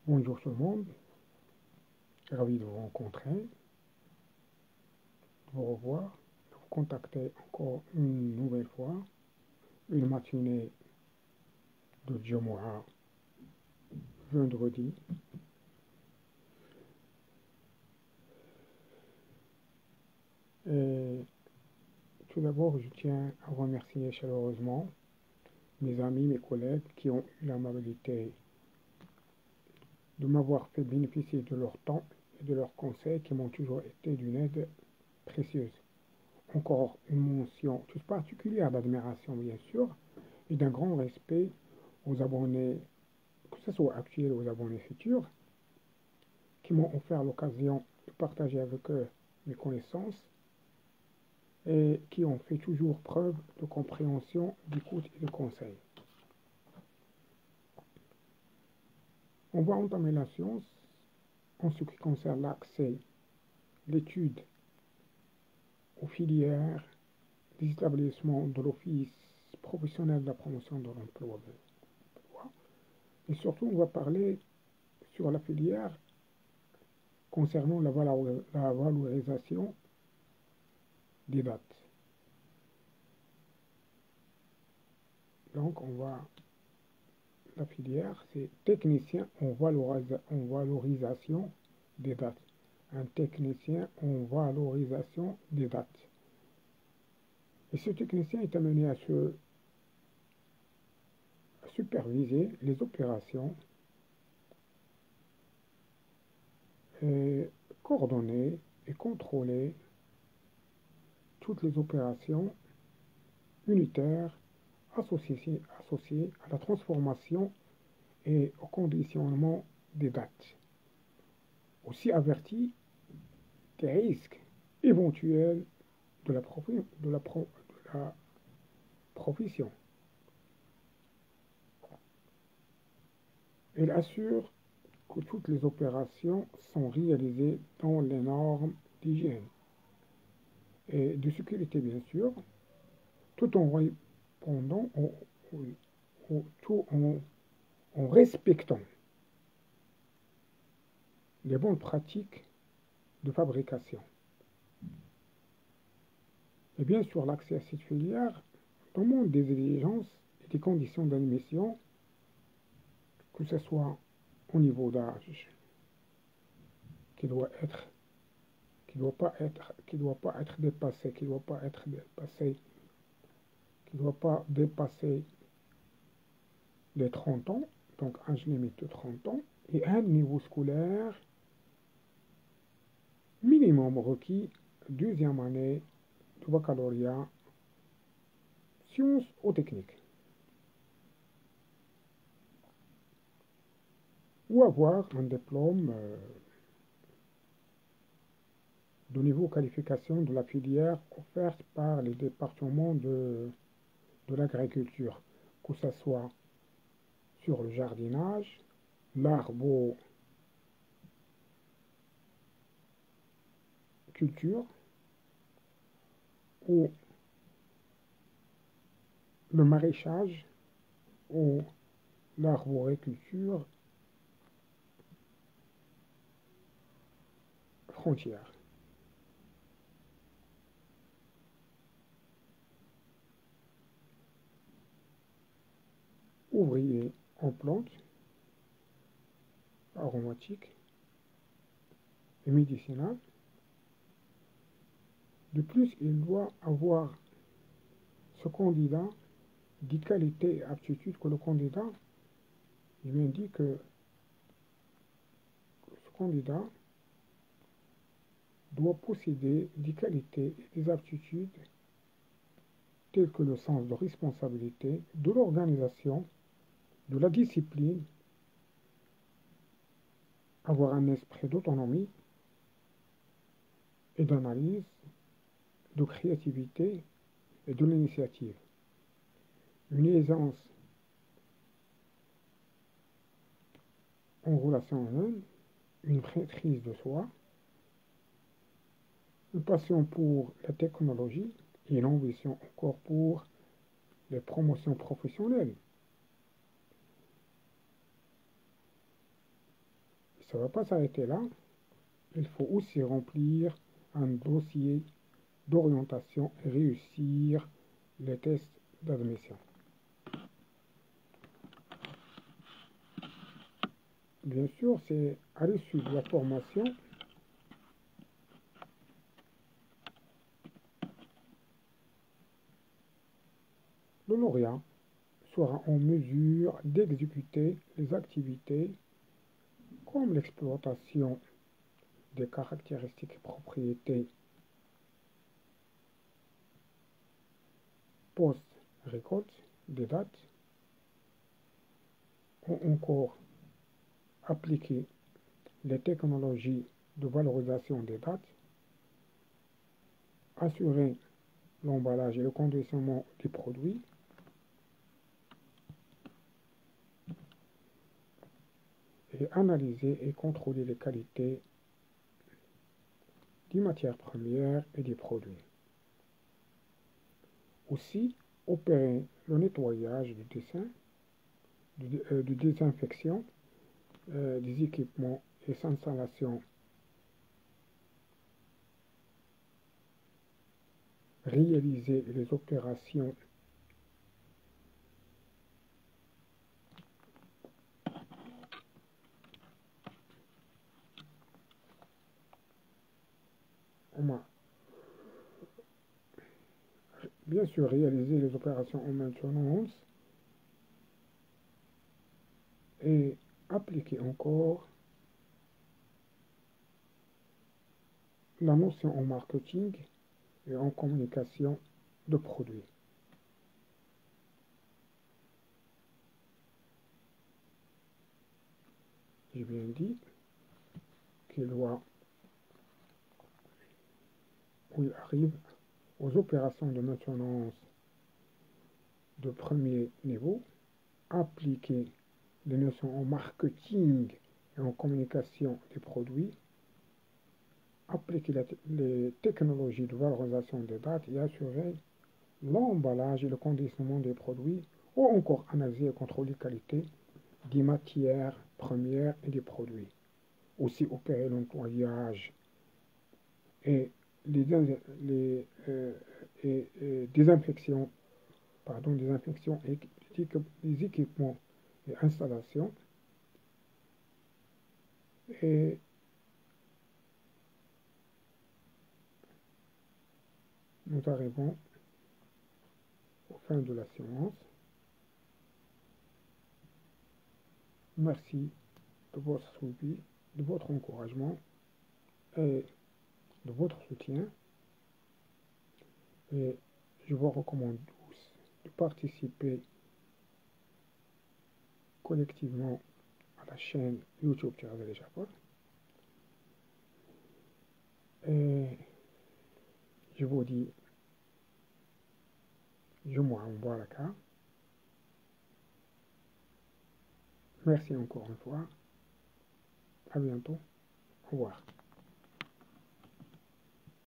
Bonjour tout le monde, ravi de vous rencontrer, de vous revoir, de vous contacter encore une nouvelle fois, une matinée de Djomoha, vendredi. Et tout d'abord, je tiens à remercier chaleureusement mes amis, mes collègues qui ont eu l'amabilité de m'avoir fait bénéficier de leur temps et de leurs conseils qui m'ont toujours été d'une aide précieuse. Encore une mention toute particulière d'admiration, bien sûr, et d'un grand respect aux abonnés, que ce soit actuels ou aux abonnés futurs, qui m'ont offert l'occasion de partager avec eux mes connaissances et qui ont fait toujours preuve de compréhension, d'écoute et de conseil. On va entamer la science en ce qui concerne l'accès, l'étude aux filières des établissements de l'Office professionnel de la promotion de l'emploi. Et surtout, on va parler sur la filière concernant la valorisation des dates. Donc, la filière, c'est technicien en valorisation des dates. Un technicien en valorisation des dates. Et ce technicien est amené à superviser les opérations et coordonner et contrôler toutes les opérations unitaires associées à la transformation et au conditionnement des dates. Aussi averti des risques éventuels de la profession. Elle assure que toutes les opérations sont réalisées dans les normes d'hygiène et de sécurité, bien sûr, tout en répondant tout en respectant les bonnes pratiques de fabrication. Et bien sûr, l'accès à cette filière demande des exigences et des conditions d'admission, que ce soit au niveau d'âge, qui doit être, qui doit pas être dépassé, qui doit pas dépasser les 30 ans, donc âge limite de 30 ans, et un niveau scolaire minimum requis, deuxième année de baccalauréat, sciences ou techniques, ou avoir un diplôme de niveau qualification de la filière offerte par les départements de l'agriculture, que ce soit sur le jardinage, l'arboriculture ou le maraîchage ou l'arboriculture frontière. Ouvrier en plantes aromatiques et médicinales. De plus, il doit avoir ce candidat des qualités et aptitudes que le candidat, il m'indique que ce candidat doit posséder des qualités et des aptitudes telles que le sens de responsabilité, de l'organisation, de la discipline, avoir un esprit d'autonomie et d'analyse, de créativité et de l'initiative, une aisance en relation humaine, une maîtrise de soi, une passion pour la technologie et une ambition encore pour les promotions professionnelles. Ça ne va pas s'arrêter là. Il faut aussi remplir un dossier d'orientation et réussir les tests d'admission. Bien sûr, c'est à l'issue de la formation, le lauréat sera en mesure d'exécuter les activités comme l'exploitation des caractéristiques et propriétés post-récolte des dates, ou encore appliquer les technologies de valorisation des dates, assurer l'emballage et le conditionnement des produits, et analyser et contrôler les qualités des matières premières et des produits. Aussi, opérer le nettoyage du dessin, de désinfection des équipements et installations, réaliser les opérations bien sûr réaliser les opérations en maintenance et appliquer encore la notion en marketing et en communication de produits. J'ai bien dit qu'il arrive aux opérations de maintenance de premier niveau, appliquer les notions en marketing et en communication des produits, appliquer les technologies de valorisation des dates et assurer l'emballage et le conditionnement des produits, ou encore analyser et contrôler la qualité des matières premières et des produits. Aussi opérer le nettoyage et désinfection, désinfection et des équipements et installations. Et nous arrivons aux fins de la séance. Merci de votre suivi, de votre encouragement et de votre soutien. Et je vous recommande tous de participer collectivement à la chaîne YouTube Thierry Japon. Et je vous dis, je m'envoie la carte. Merci encore une fois. À bientôt. Au revoir.